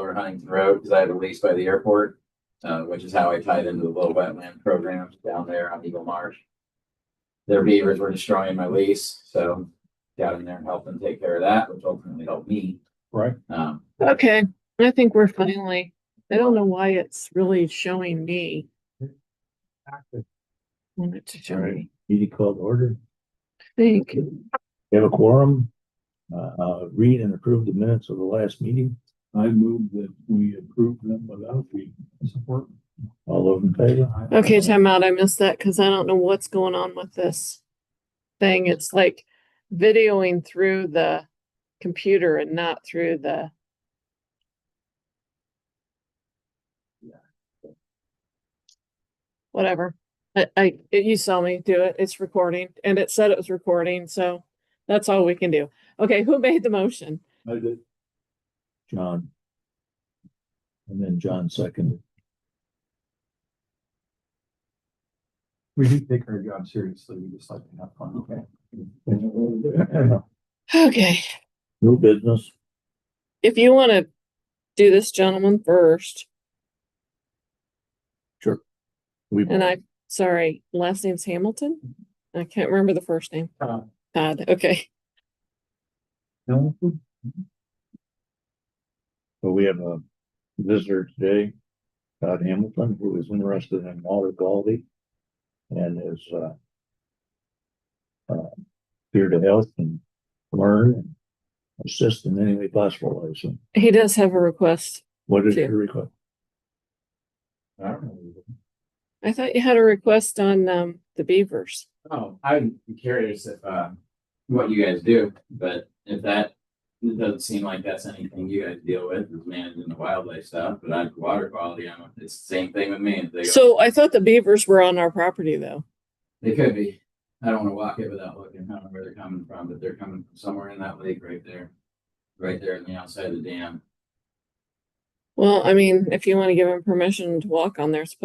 Lower Huntington Road because I have a lease by the airport, which is how I tied into the little wetland program down there on Eagle Marsh. Their beavers were destroying my lease, so got in there and helped them take care of that, which ultimately helped me. Right. Okay, I think we're finally. I don't know why it's really showing me. Want it to show me. Meeting called to order. I think. We have a quorum. Read and approve the minutes of the last meeting. I move that we approve them without the support. All those in favor? Okay, time out. I missed that because I don't know what's going on with this thing. It's like videoing through the computer and not through the. Whatever. You saw me do it. It's recording and it said it was recording. So that's all we can do. Okay. Who made the motion? I did. John. And then John seconded. We do take our job seriously. We just like to have fun. Okay. Okay. New business. If you want to do this gentleman first, Sure. Sorry, last name's Hamilton. I can't remember the first name. Todd. Okay. No. So we have a visitor today, Todd Hamilton, who is interested in water quality and is here to help and learn and assist in any way possible, I assume. He does have a request. What is too. your request? I don't know. I thought you had a request on the beavers. Oh, I'd be curious if what you guys do, but if that it doesn't seem like that's anything you guys deal with is managing the wildlife stuff, but I water quality, it's the same thing with me. So I thought the beavers were on our property though. They could be. I don't want to walk it without looking. I don't know where they're coming from, but they're coming from somewhere in that lake right there on the outside of the dam. Well, I mean, if you want to give him permission to walk on there, it's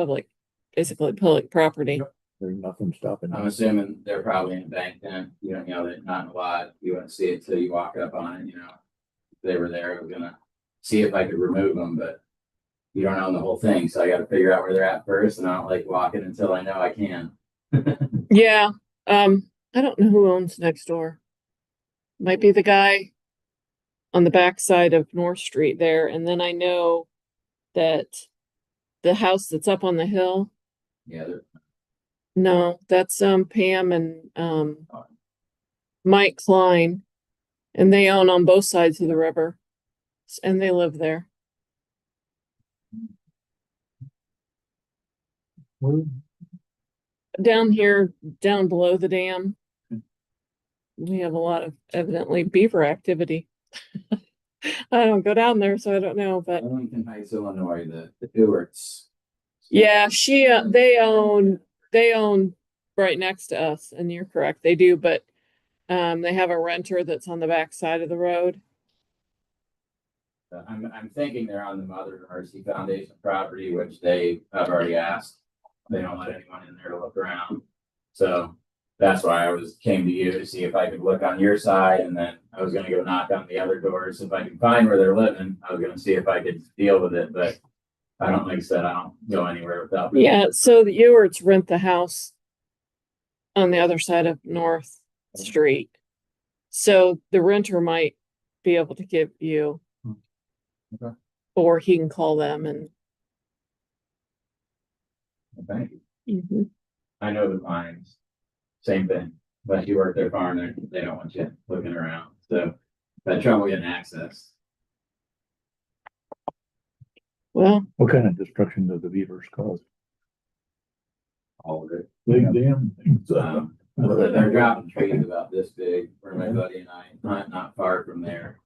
basically public property. Yep. There's nothing stopping I'm us. assuming they're probably in bank then. You don't know that not in a lot. You wouldn't see it till you walk up on it. If they were there, I was gonna see if I could remove them, but you don't own the whole thing, so I got to figure out where they're at first. And I don't like walking until I know I can. Yeah. I don't know who owns next door. Might be the guy on the back side of North Street there. And then I know that the house that's up on the hill. Yeah, No, that's Pam and Mike Klein. And they own on both sides of the river. And they live there. Down here, down below the dam, we have a lot of evidently beaver activity. I don't go down there, so I don't know, but Arlington Heights, Illinois, the Ewarts. yeah, they own right next to us, and you're correct, they do, but they have a renter that's on the back side of the road. I'm thinking they're on the Mother Mercy Foundation property, which they have already asked. They don't let anyone in there to look around. So that's why I came to you to see if I could look on your side, and then I was gonna go knock on the other doors. If I could find where they're living, I was gonna see if I could deal with it, but I don't, like I said, I don't go anywhere without. Yeah, so the Ewarts rent the house on the other side of North Street. So the renter might be able to give you, Okay. or he can call them and. Thank you. I know the clients, same thing, but you work their farm, they don't want you looking around, so had trouble getting access. Well, What kind of destruction does the beavers cause? All of it. Big damn things. They're dropping trees about this big, where my buddy and I hunt not far from there.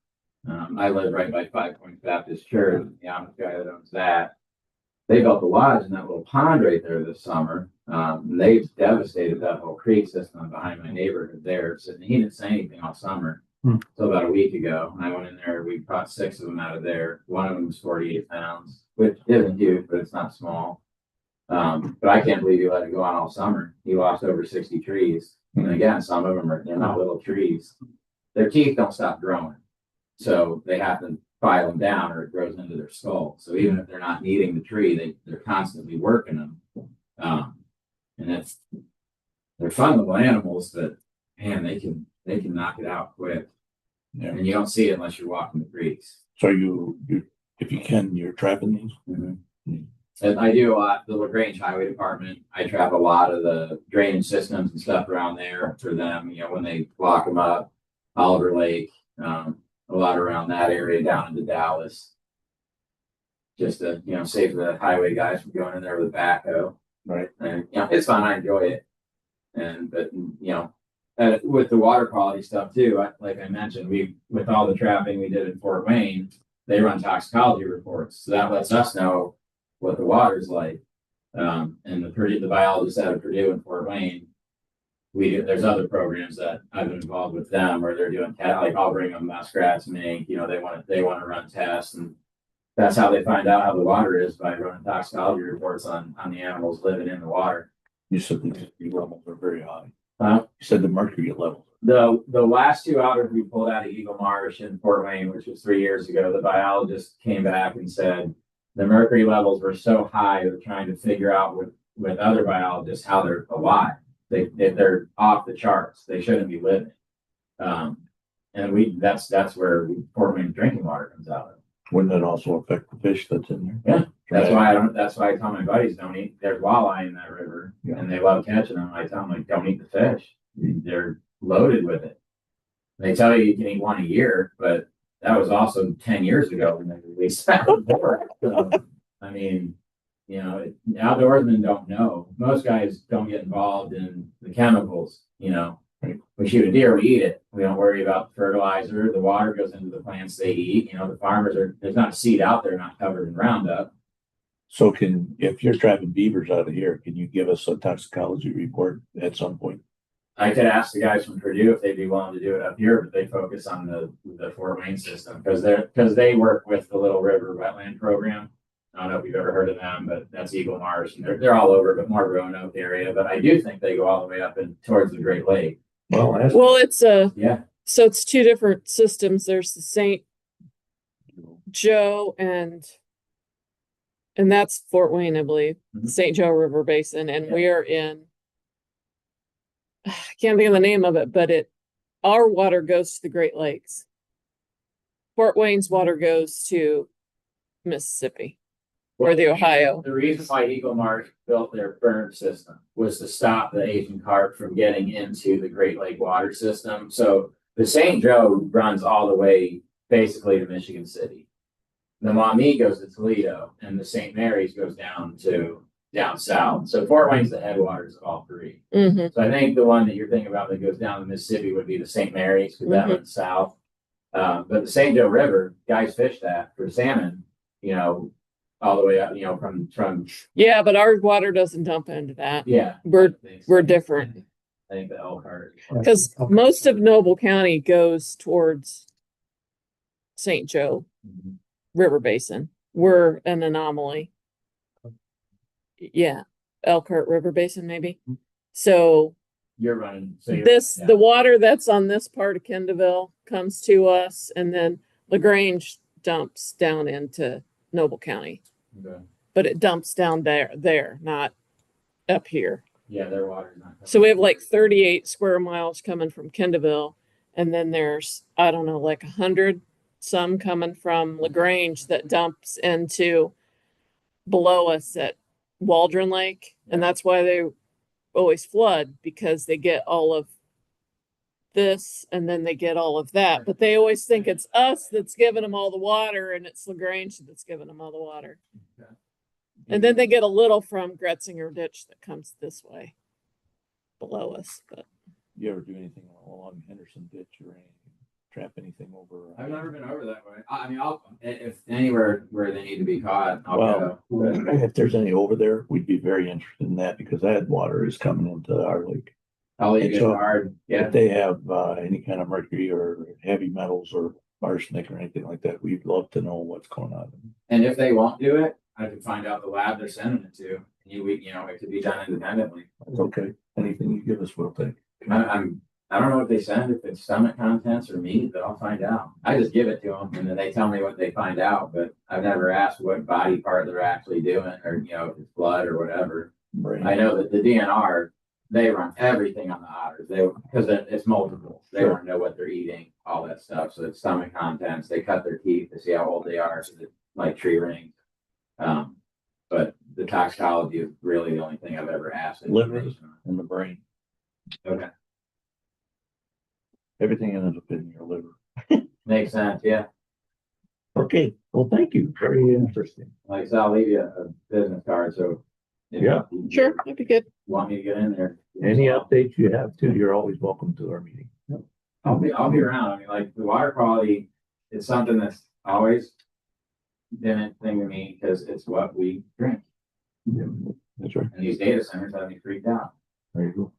I live right by 5 Points Baptist Church, the Amish guy that owns that. They built a lodge in that little pond right there this summer. And they've devastated that whole creek system behind my neighborhood there. So he didn't say anything all summer until about a week ago. And I went in there, we caught 6 of them out of there. One of them was 48 pounds, which isn't huge, but it's not small. But I can't believe he let it go on all summer. He lost over 60 trees. And again, they're not little trees. Their teeth don't stop growing. So they have to file them down or it grows into their skull. So even if they're not needing the tree, they're constantly working them. And they're fun little animals, but man, they can knock it out quick. Yeah. And you don't see it unless you're walking the creeks. So you, if you can, you're trapping these? Mm-hmm. And I do a lot, the LaGrange Highway Department, I trap a lot of the drainage systems and stuff around there for them, you know, when they block them up, Oliver Lake, a lot around that area down into Dallas. Just to, you know, save the highway guys from going in there with a backhoe. Right. And, you know, it's fun, I enjoy it. But, you know, with the water quality stuff too, like I mentioned, with all the trapping we did in Fort Wayne, they run toxicology reports. So that lets us know what the water's like. And the biologists out of Purdue and Fort Wayne, there's other programs that I've been involved with them where they're doing like I'll bring them muskrats, mink, you know, they want to run tests, and that's how they find out how the water is, by running toxicology reports on the animals living in the water. You said the mercury levels are very high. You said the mercury levels. The last two outers we pulled out of Eagle Marsh in Fort Wayne, which was 3 years ago, the biologist came back and said the mercury levels were so high, they're trying to figure out with other biologists how they're alive. They're off the charts. They shouldn't be living. And that's where Fort Wayne drinking water comes out of. Wouldn't that also affect the fish that's in there? Yeah. That's why I tell my buddies don't eat. There's walleye in that river, and they love catching them. I tell them, like, don't eat the fish. They're loaded with it. They tell you can eat one a year, but that was also 10 years ago when they released that report. So, I mean, you know, outdoorsmen don't know. Most guys don't get involved in the chemicals. You know, we shoot a deer, we eat it. We don't worry about the fertilizer. The water goes into the plants they eat. You know, the farmers there's not a seed out there not covered in Roundup. So if you're trapping beavers out of here, can you give us a toxicology report at some point? I could ask the guys from Purdue if they'd be willing to do it up here, but they focus on the Fort Wayne system because they work with the Little River Wetland Program. I don't know if you've ever heard of them, but that's Eagle Marsh, and they're all over, but more Roanoke area. But I do think they go all the way up and towards the Great Lake. Well, it's Yeah. So it's two different systems. There's the St. Joe and that's Fort Wayne, I believe, St. Joe River Basin, and we are in. I can't think of the name of it, but our water goes to the Great Lakes. Fort Wayne's water goes to Mississippi or the Ohio. The reason why Eagle Marsh built their burn system was to stop the Asian carp from getting into the Great Lake water system. So the St. Joe runs all the way basically to Michigan City. The Maumee goes to Toledo, and the St. Mary's goes down south. So Fort Wayne's the headwaters of all three. Mm-hmm. So I think the one that you're thinking about that goes down to Mississippi would be the St. Mary's, because that runs south. But the St. Joe River, guys fish that for salmon, you know, all the way up, you know, from. Yeah, but our water doesn't dump into that. Yeah. We're different. I think the Elkhart. Because most of Noble County goes towards St. Joe River Basin. We're an anomaly. Yeah, Elkhart River Basin, maybe. So You're running. So the water that's on this part of Kendallville comes to us, and then LaGrange dumps down into Noble County. Okay. But it dumps down there, not up here. Yeah, their water's not. So we have like 38 square miles coming from Kendallville, and then there's, I don't know, like 100 some coming from LaGrange that dumps into below us at Waldron Lake. And that's why they always flood, because they get all of this and then they get all of that. But they always think it's us that's giving them all the water, and it's LaGrange that's giving them all the water. Okay. And then they get a little from Gretzinger Ditch that comes this way below us. But you ever do anything along Henderson Ditch or anything? Trap anything over? I've never been over that way. I mean, if anywhere where they need to be caught, I'll Well, go. if there's any over there, we'd be very interested in that, because that water is coming into our lake. I'll leave it So, hard. Yeah. If they have any kind of mercury or heavy metals or arsenic or anything like that, we'd love to know what's going on. And if they won't do it, I can find out the lab they're sending it to. And you know, it could be done independently. Okay. Anything you give us, we'll take. I'm I don't know what they send, if it's stomach contents or meat, but I'll find out. I just give it to them and then they tell me what they find out, but I've never asked what body part they're actually doing or, if it's blood or whatever. Right. I know that the DNR, they run everything on the otters. Because it's multiple. They Sure. want to know what they're eating, all that stuff. So it's stomach contents. They cut their teeth to see how old they are. So it's like tree rings. But the toxicology is really the only thing I've ever asked. Liver information on. in the brain. Okay. Everything ends up in your liver. Makes sense. Yeah. Okay, well, thank you. Very interesting. Like I said, I'll leave you a business card. So if Yeah. you Sure, that'd be good. want me to get in there. Any updates you have too, you're always welcome to our meeting. I'll be around. I mean, like the water quality is something that's always been a thing to me because it's what we drink. That's right. And these data centers have me freaked out. There you go.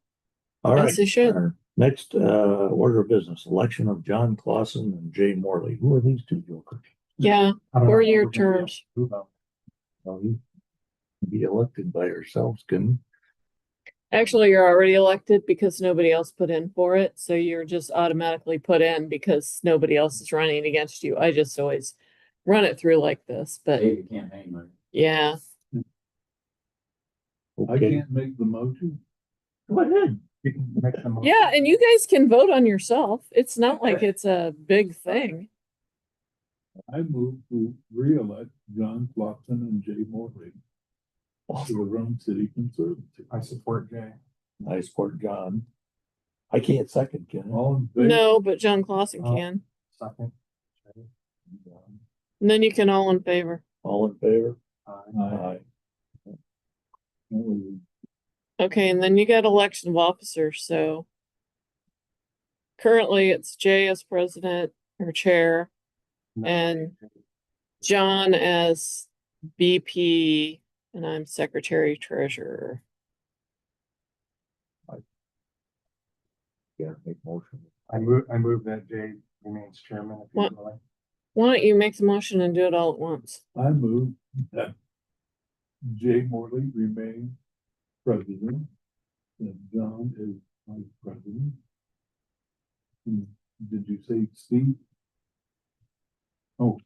All right. Yes, they should. Our next order of business, election of John Clausen and Jay Morley. Who are these two jokers? Yeah, I don't know. 4-year terms. Move Well, you can be elected by yourselves, can Actually, you're already elected because nobody else put in for it. So you're just automatically put in because nobody else is running against you. I just always run it through like this, but Save the campaign money. yeah. I Make the motion. Go ahead. You can make them. Yeah, and you guys can vote on yourself. It's not like it's a big thing. I move to re-elect John Flopson and Jay Morley to the Rome City Conservancy. I support Jay. I support John. I can't second, can I? All in favor? No, but John Clausen Oh. can. Second. And then you can all in favor. All in favor? Aye. Oh, Okay, and then you got election of officers, so currently it's Jay as president or chair and John as VP and I'm secretary treasurer. Yeah, make motion. I move that Jay remains chairman if What? he's willing. Why don't you make the motion and do it all at once? I move that Jay Morley remain president and John is vice president. And did you say Steve? Oh,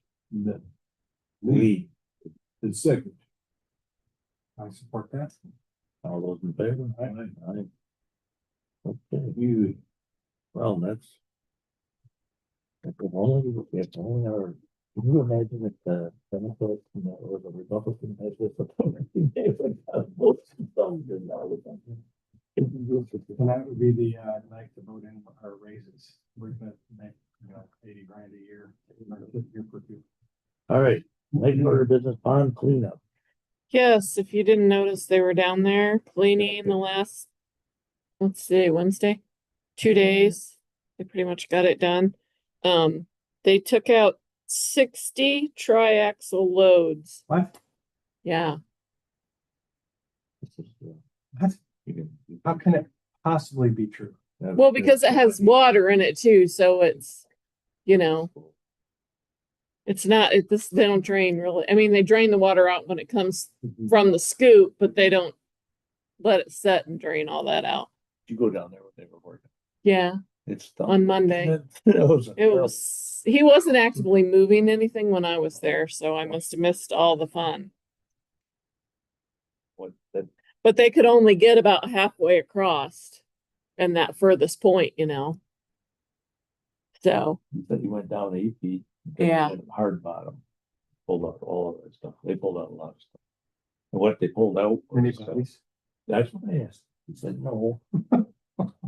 that Leigh is second. I support that. All those in favor? Aye. Aye. Okay, Easy. well, that's. If only our, can you imagine if the Democrat or the Republican has this opponent? They would have votes and thumbs and all of that. And that would be the night to vote in our raises. We're gonna make, $80 grand a year. All right, next order of business, pond cleanup. Yes, if you didn't notice, they were down there cleaning the last, let's see, Wednesday, 2 days. They pretty much got it done. They took out 60 triaxle loads. What? Yeah, This is, What? you can- How can it possibly be true? well, because it has water in it too, so it's, it's not, they don't drain really. I mean, they drain the water out when it comes from the scoop, but they don't let it set and drain all that out. You go down there when they were working. Yeah, It's on Monday. He wasn't actively moving anything when I was there, so I must have missed all the fun. What, that, But they could only get about halfway across and that furthest point, So, you said you went down 8 feet. Yeah. Hard bottom. Pulled up all of that stuff. They pulled out a lot of stuff. And what they pulled out. Any was, bodies? that's what I asked. He said no.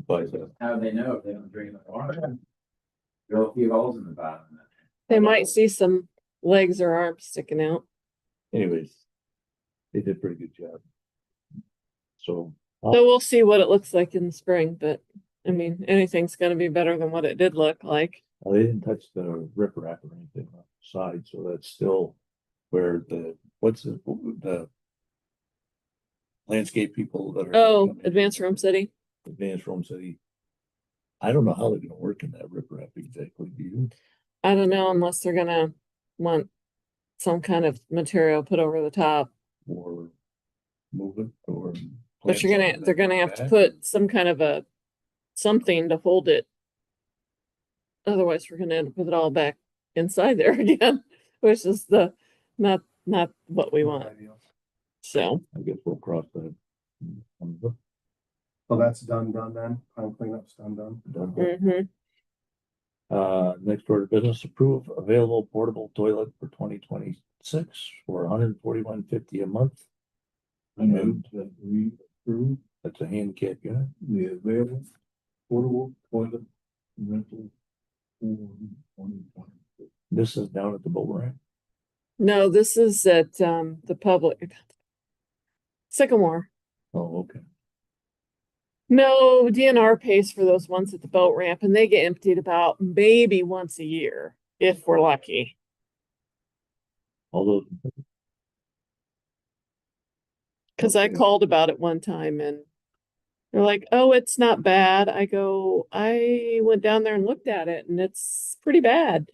But How do they know if they don't drain the water? Drill a few holes in the bottom. they might see some legs or arms sticking out. anyways, they did a pretty good job. So, So we'll see what it looks like in the spring, but I mean, anything's gonna be better than what it did look like. well, they didn't touch the riprap or anything on the side, so that's still where the landscape people that are. Oh, Advanced Rome City. Advanced Rome City. I don't know how they're gonna work in that riprap exactly, do you? I don't know unless they're gonna want some kind of material put over the top. Or move it, or. But plant they're gonna something have to back? put some kind of a something to hold it. Otherwise, we're gonna end up with it all back inside there again, which is not what we want. Ideal. So, I guess we'll cross that. So that's done then, pond cleanup's done. mhm. Next order of business, approve available portable toilet for 2026 for $141.50 a month. I move that we approve That's a handicap unit. the available portable toilet rental for 2026. This is down at the boat ramp. No, this is at the public Sycamore. Oh, okay. No, DNR pays for those ones at the boat ramp, and they get emptied about maybe once a year if we're lucky. All those, Because I called about it one time and they're like, "Oh, it's not bad." I go, "I went down there and looked at it, and it's pretty bad."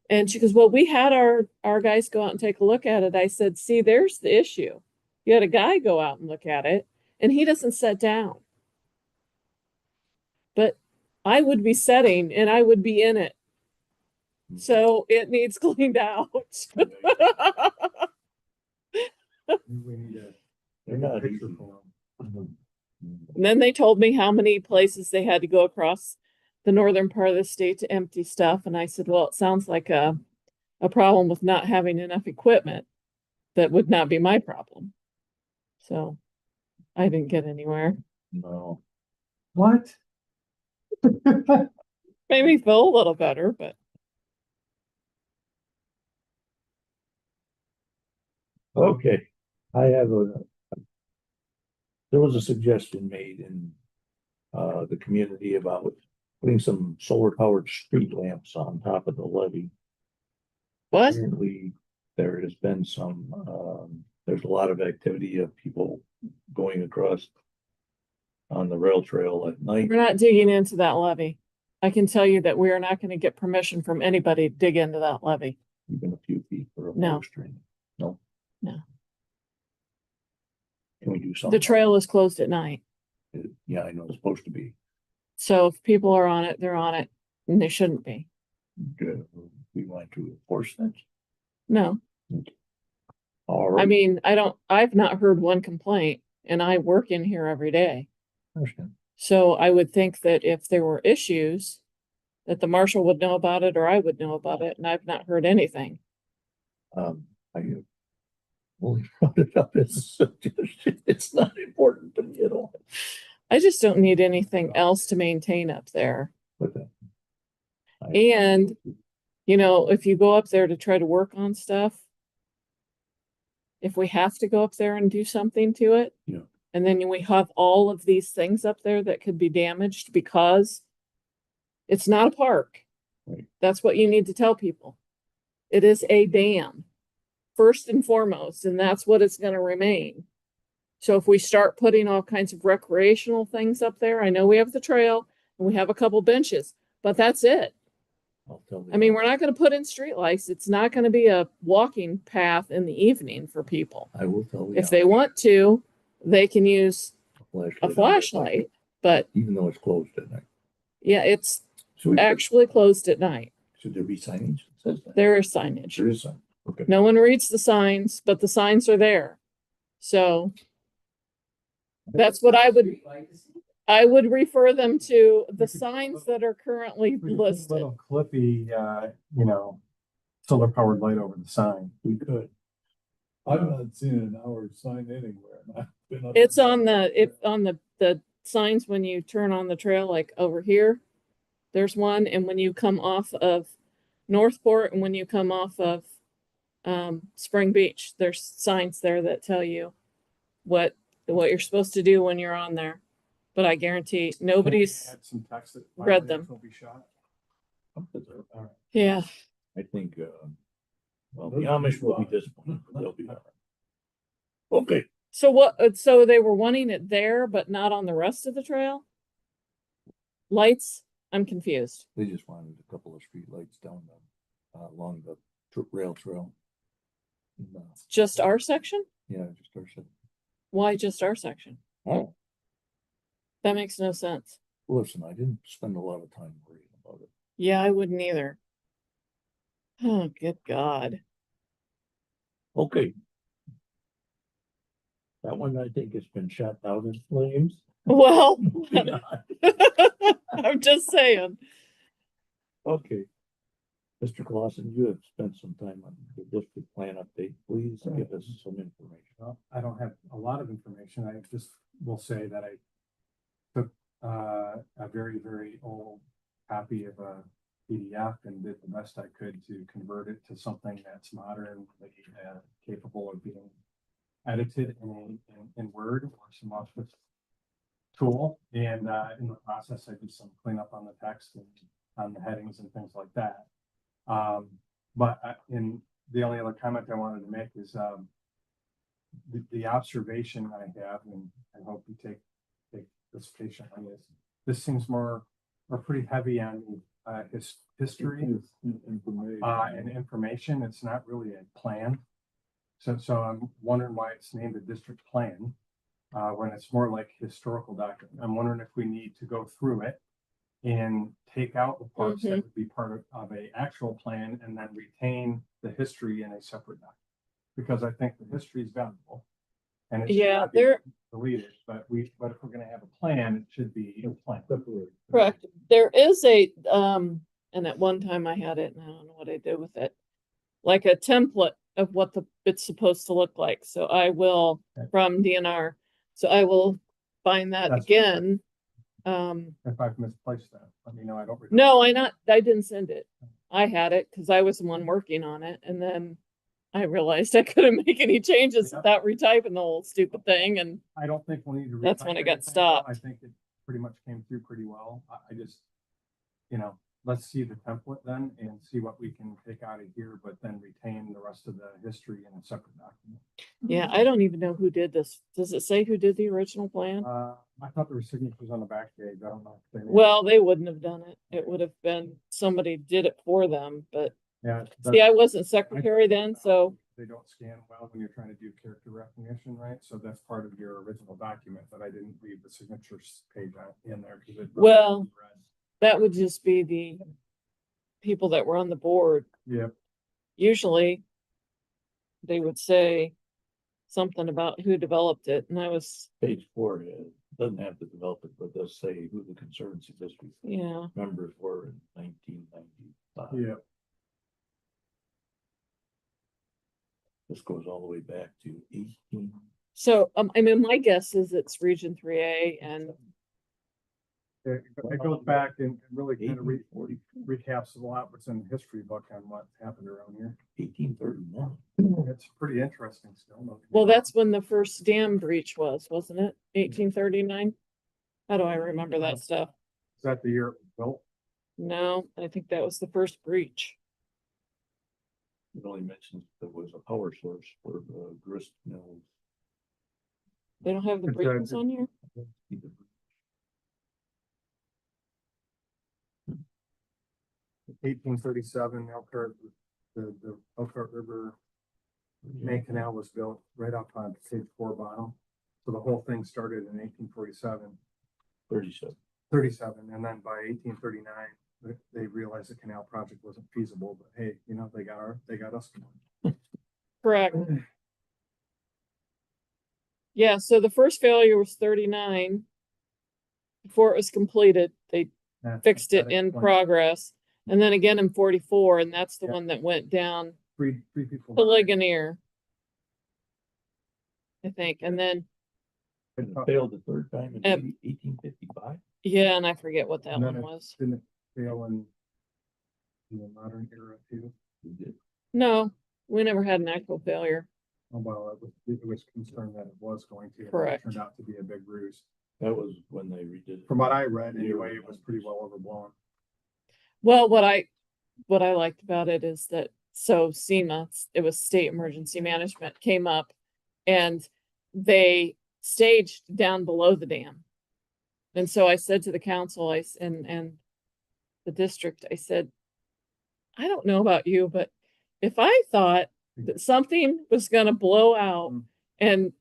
And she goes, "Well, we had our guys go out and take a look at it." I said, "See, there's the issue. You had a guy go out and look at it, and he doesn't sit down. But I would be sitting and I would be in it. So it needs cleaned out." We need to. they're not Picture easy. for 'em. And then they told me how many places they had to go across the northern part of the state to empty stuff. And I said, "Well, it sounds like a problem with not having enough equipment. That would not be my problem." So I didn't get anywhere. No, What? Made me feel a little better, but okay. There was a suggestion made in the community about putting some solar powered street lamps on top of the levee. what? Apparently, there has been there's a lot of activity of people going across on the rail trail at night. We're not digging into that levee. I can tell you that we are not going to get permission from anybody to dig into that levee. Even a few feet for a No. post train. No. No. Can we do something? The trail is closed at night. Yeah, I know it's supposed to be. So if people are on it, they're on it, and they shouldn't be. Good. We want to enforce that. No, All I right. mean, I've not heard one complaint, and I work in here every day. Understand. So I would think that if there were issues, that the marshal would know about it or I would know about it, and I've not heard anything. I only brought it up as a suggestion. It's not important to me at all. I just don't need anything else to maintain up there. But that. And, you know, if you go up there to try to work on stuff, if we have to go up there and do something to it, Yeah. and then we have all of these things up there that could be damaged because it's not a park. Right. That's what you need to tell people. It is a dam, first and foremost, and that's what it's going to remain. So if we start putting all kinds of recreational things up there, I know we have the trail and we have a couple benches, but that's it. I'll tell them. I mean, we're not going to put in streetlights. It's not going to be a walking path in the evening for people. I will tell you. If they want to, they can use a flashlight, but Even though it's closed at night. yeah, it's Should actually closed at night. there be signage that says that? There is signage. There is sign. Okay. No one reads the signs, but the signs are there. So that's what I would refer them to the signs that are currently We could put a listed. little clippy, solar powered light over the sign. We could. I've not seen an hour sign anywhere. And I've been up It's and on down. the signs when you turn on the trail, like over here. There's one, and when you come off of Northport and when you come off of Spring Beach, there's signs there that tell you what you're supposed to do when you're on there. But I guarantee nobody's Add some text that read violators them. will be shot. All right. Yeah. I think, well, the Amish will be disappointed, but they'll be all right. Okay. So they were wanting it there, but not on the rest of the trail? Lights? I'm confused. They just wanted a couple of street lights down along the rail trail. And, Just our section? yeah, just our side. Why just our section? Oh, That makes no sense. Listen, I didn't spend a lot of time worrying about it. Yeah, I wouldn't either. Oh, good God. Okay. That one, I think, has been shot down in flames. Well, Moving on. I'm just saying. Okay. Mr. Clausen, you have spent some time on the district plan update. Please give us some information. Well, I don't have a lot of information. I just will say that I took a very, very old copy of a PDF and did the best I could to convert it to something that's modern, capable of being edited in Word or some office tool. And in the process, I did some cleanup on the text and on the headings and things like that. In the only other comment I wanted to make is the observation I have, and I hope you take this patiently, is this seems more pretty heavy on history and information. It's not really a plan. So I'm wondering why it's named a district plan when it's more like historical document. I'm wondering if we need to go through it and take out the parts that would be part of a actual plan and then retain the history in a separate document. Because I think the history is valuable. And it should not be deleted, but if we're gonna have a plan, it should be a plan. Correct. There is a, and at one time I had it and I don't know what I did with it. Like a template of what it's supposed to look like. So I will, from DNR, so I will find that again. If I've misplaced that, let me know. I don't. No, I didn't send it. I had it because I was the one working on it. And then I realized I couldn't make any changes without retyping the whole stupid thing. And I don't think we'll need to. That's when it got stopped. I think it pretty much came through pretty well. I just, let's see the template then and see what we can take out of here, but then retain the rest of the history in a separate document. yeah, I don't even know who did this. Does it say who did the original plan? I thought there were signatures on the back page. I don't know. If they Well, they wouldn't have done it. It would have been somebody did it for them, but yeah. see, I wasn't secretary then, so. They don't scan well when you're trying to do character recognition, right? So that's part of your original document, but I didn't leave the signatures page in there because it. Well, that would just be the people that were on the board. Yeah. Usually they would say something about who developed it, and I was, Page 4 doesn't have to develop it, but does say who the Conservancy District yeah. members were in 1995. Yeah. This goes all the way back to 18. So, I mean, my guess is it's Region 3A and It goes back and really kind of 1840, recaps a lot what's in the history book on what happened around here. 1831. It's pretty interesting still. well, that's when the first dam breach was, wasn't it? 1839? How do I remember that stuff? Is that the year it was built? No, I think that was the first breach. It only mentions there was a power source for the grist mills. They don't have the It's, breaches on here? 1837, the Elkhart River main canal was built right up on page 4 bottom. So the whole thing started in 1847. 37, and then by 1839, they realized the canal project wasn't feasible, but hey, they got us. Correct. Yeah, so the first failure was 39. Before it was completed, they fixed it in progress. And then again in 44, and that's the one that went down Three people. to Ligonier, I think. And then, It failed the third time in 1855. yeah, and I forget what that And then one it was. Didn't fail in the modern era too. We did. No, we never had an actual failure. Oh, well, it was concerned that it was going to. Correct. It turned out to be a big ruse. That was when they redid it. From what I read, anyway, it was pretty well overblown. Well, what I liked about it is that, so SEMA, it was State Emergency Management, came up and they staged down below the dam. And so I said to the council, and the district, I said, I don't know about you, but if I thought that something was gonna blow out and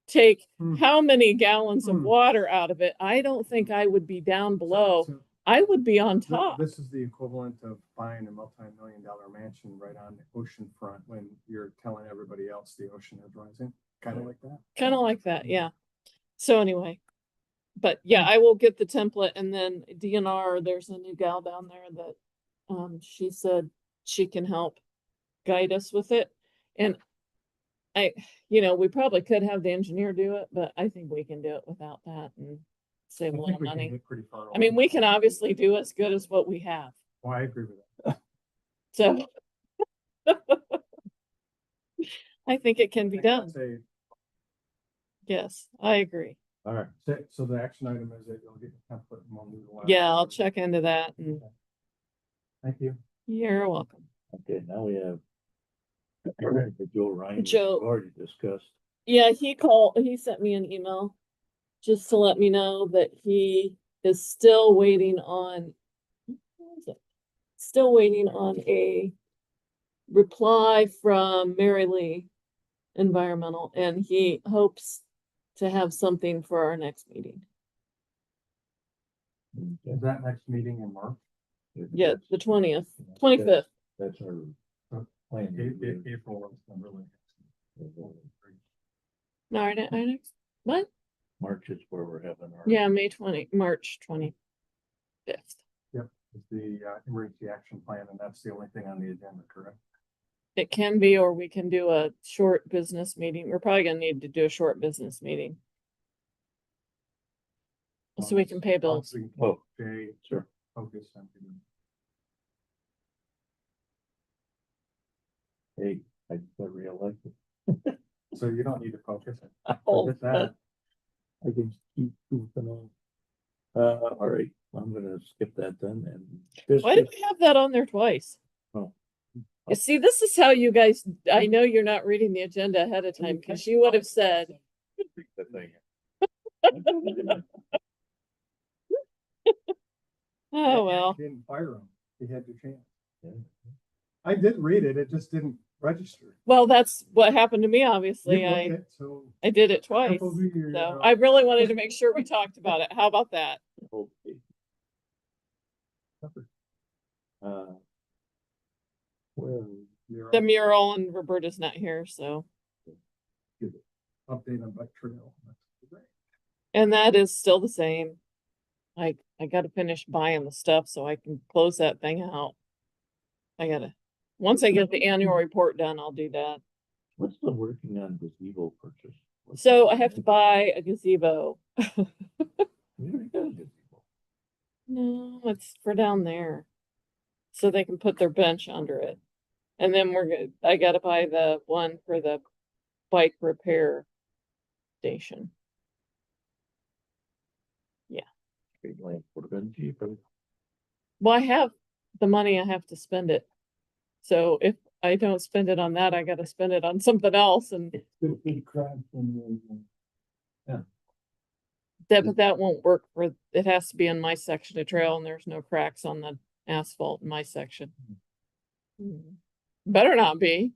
take Hmm. how many gallons of Hmm. water out of it, I don't think I would be down below. So I would be on th- top. this is the equivalent of buying a multi-million-dollar mansion right on the ocean front when you're telling everybody else the ocean is rising, kind of like that. Kind of like that, yeah. So anyway, but yeah, I will get the template, and then DNR, there's a new gal down there that she said she can help guide us with it. And we probably could have the engineer do it, but I think we can do it without that and save a I little think we can money. get pretty far. I mean, along. we can obviously do as good as what we have. Oh, I agree with that. So I think it can be done. Say, Yes, I agree. All right, so the action item is that you'll get the template and we'll move along. Yeah, I'll check into that, and Thank you. you're welcome. okay, now we have Joe Ryan, which Joe. we've already discussed. Yeah, he sent me an email just to let me know that he is still waiting on, what is it? Still waiting on a reply from Mary Leigh Environmental, and he hopes to have something for our next meeting. Is that next meeting in March? Yeah, the 20th, 25th. That's our plan. April is really. No, our next, what? March is where we're having our. Yeah, March 25th. Yep, it's the emergency action plan, and that's the only thing on the agenda, correct? It can be, or we can do a short business meeting. We're probably gonna need to do a short business meeting. So we can pay bills. Oh, Jay, sure. focus on. Hey, I got reelected. So you don't need to focus. Oh, Forget that. I can keep goofing on. All right, I'm gonna skip that then and. why do we have that on there twice? Oh. You see, this is how you guys, I know you're not reading the agenda ahead of time, because you would have said, The thing. oh, well. Didn't fire him. He had the chance. Yeah. I did read it. It just didn't register. Well, that's what happened to me, obviously. You wrote I it, so I did it twice. Careful who you're, So I really wanted to make sure we talked about it. How about that? Okay. Well, you're The mural, and Roberta's not here, so. update on bike trail. That's great. And that is still the same. I gotta finish buying the stuff so I can close that thing out. Once I get the annual report done, I'll do that. what's the working on gazebo purchase? So I have to buy a gazebo. We already got a gazebo. No, it's for down there. So they can put their bench under it. And then I gotta buy the one for the bike repair station. Big land would have been cheaper. Well, I have the money, I have to spend it. So if I don't spend it on that, I gotta spend it on something else, and Good big crowd from but that won't work it has to be in my section of trail, and there's no cracks on the asphalt in my section. Better not be.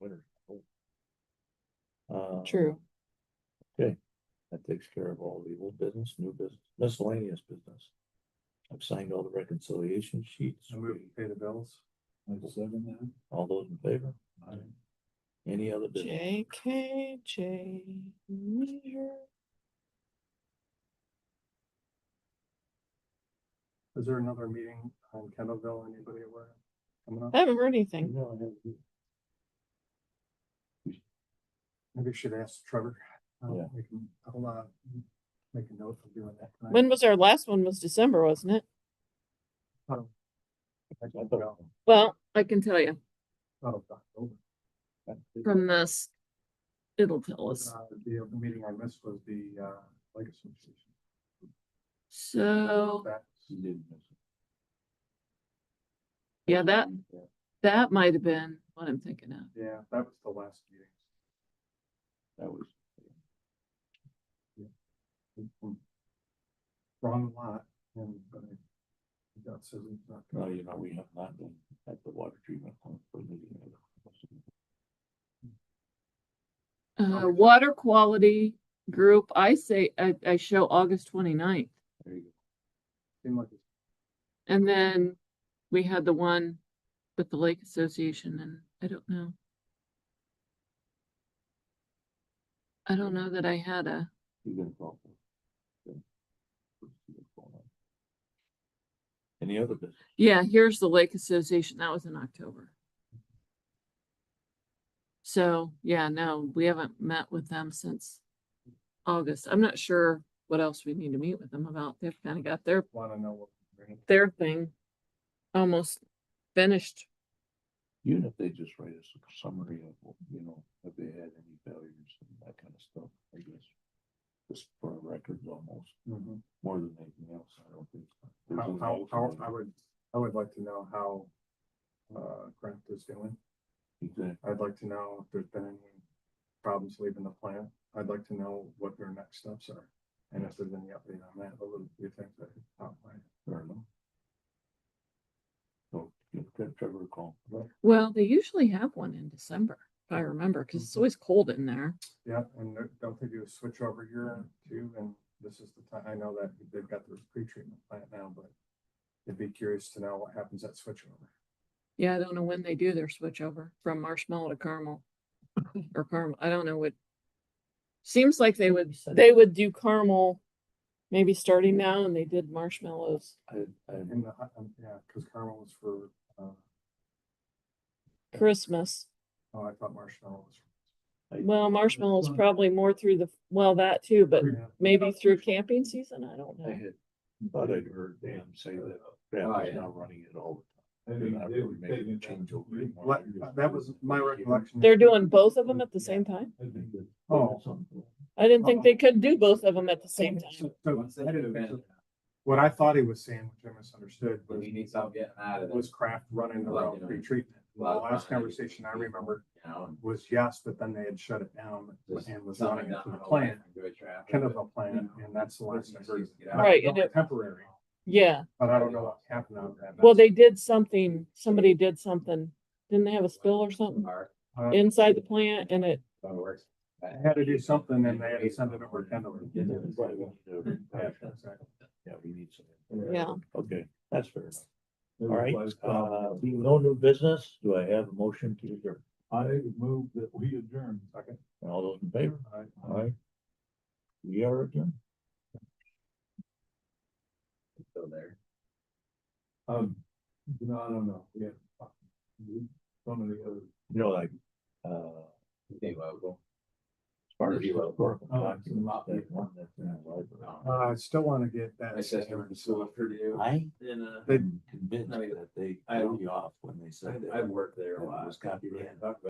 winter. True. Okay, that takes care of all the old business, new business, miscellaneous business. I've signed all the reconciliation sheets. I move to pay the bills. I second that. All those in favor? Any other business? JKJ. Is there another meeting on Kendallville? Anybody aware? Coming up? I haven't heard anything. No, I haven't. Maybe you should ask Trevor. Yeah. I'll make a note of doing that tonight. When was our last one? Was December, wasn't it? Oh, I I don't thought- know. Well, I can tell you Oh, October. from this, it'll tell us. The meeting I missed was the Lake Association. So, That's You didn't miss it. yeah, that might have been what I'm thinking of. yeah, that was the last meeting. That was. Wrong lot, and but that says it's not. No, we have not been at the water treatment plant for a meeting. Water quality group, I say, I show August 29th. There you go. Seemed like it's And then we had the one with the Lake Association, and I don't know. I don't know that I had a, You can call them. Okay. Any other business? yeah, here's the Lake Association. That was in October. So, yeah, no, we haven't met with them since August. I'm not sure what else we need to meet with them about. They've kind of got wanna know what. we're doing. their thing almost finished. Even if they just write us a summary of, you know, if they had any failures and that kind of stuff, I guess. Just for a record almost, Mhm. more than anything else, I don't think. there's How, any how, else how, on it. I would like to know how, Grant is doing. Exactly. I'd like to know if there's been any problems leaving the plant. I'd like to know what their next steps are. And if there's any update on that, those are the few things that top line. Fair enough. So, give Trevor a call. Well, they usually have one in December, if I remember, because it's always cold in there. Yeah, and don't they do a switch over here too? And this is the time, I know that they've got their pre-treatment plant now, but I'd be curious to know what happens at switch over. Yeah, I don't know when they do their switch over from marshmallow to caramel. Or caramel, I don't know what. Seems like they would do caramel maybe starting now, and they did marshmallows And, yeah, because caramel was for, Christmas. oh, I thought marshmallow was. Well, marshmallows probably more through well, that too, but Yeah. maybe through camping season, I don't I know. had thought I'd heard Dan say that Grant is now running it all the time. They're not really making a change over anymore. That was my recollection. They're doing both of them at the same time? Oh. I didn't think they could do both of them at the same time. What I thought he was saying, which I misunderstood, But was he needs help getting out of was Kraft running around pre-treatment. The last conversation I remember You know, was yes, but then they had shut it down just and was selling running it down to the the plant, traffic. chemical plant, and that's the last I heard. Right, and it- Temporary, Yeah, but I don't know what happened out of that. well, they did something, somebody did something. Didn't they have a spill or something Uh, inside the plant and it, So it works. They had to do something and they had to send it over to Kendall. Yeah, we need some. yeah. Okay, that's fair enough. All right, being no new business, do I have a motion to adjourn? I move that we adjourn. Second. All those in favor? All right. We are adjourned. Still there. No, I don't know, yeah. Some of the other. You know, like, You think local? as far as you work. Oh, I still want to get that. My sister went to school at Purdue. I And, am convinced I mean, that they I- cut you off when they said that. I've worked there a That lot. was copyrighted. Talk about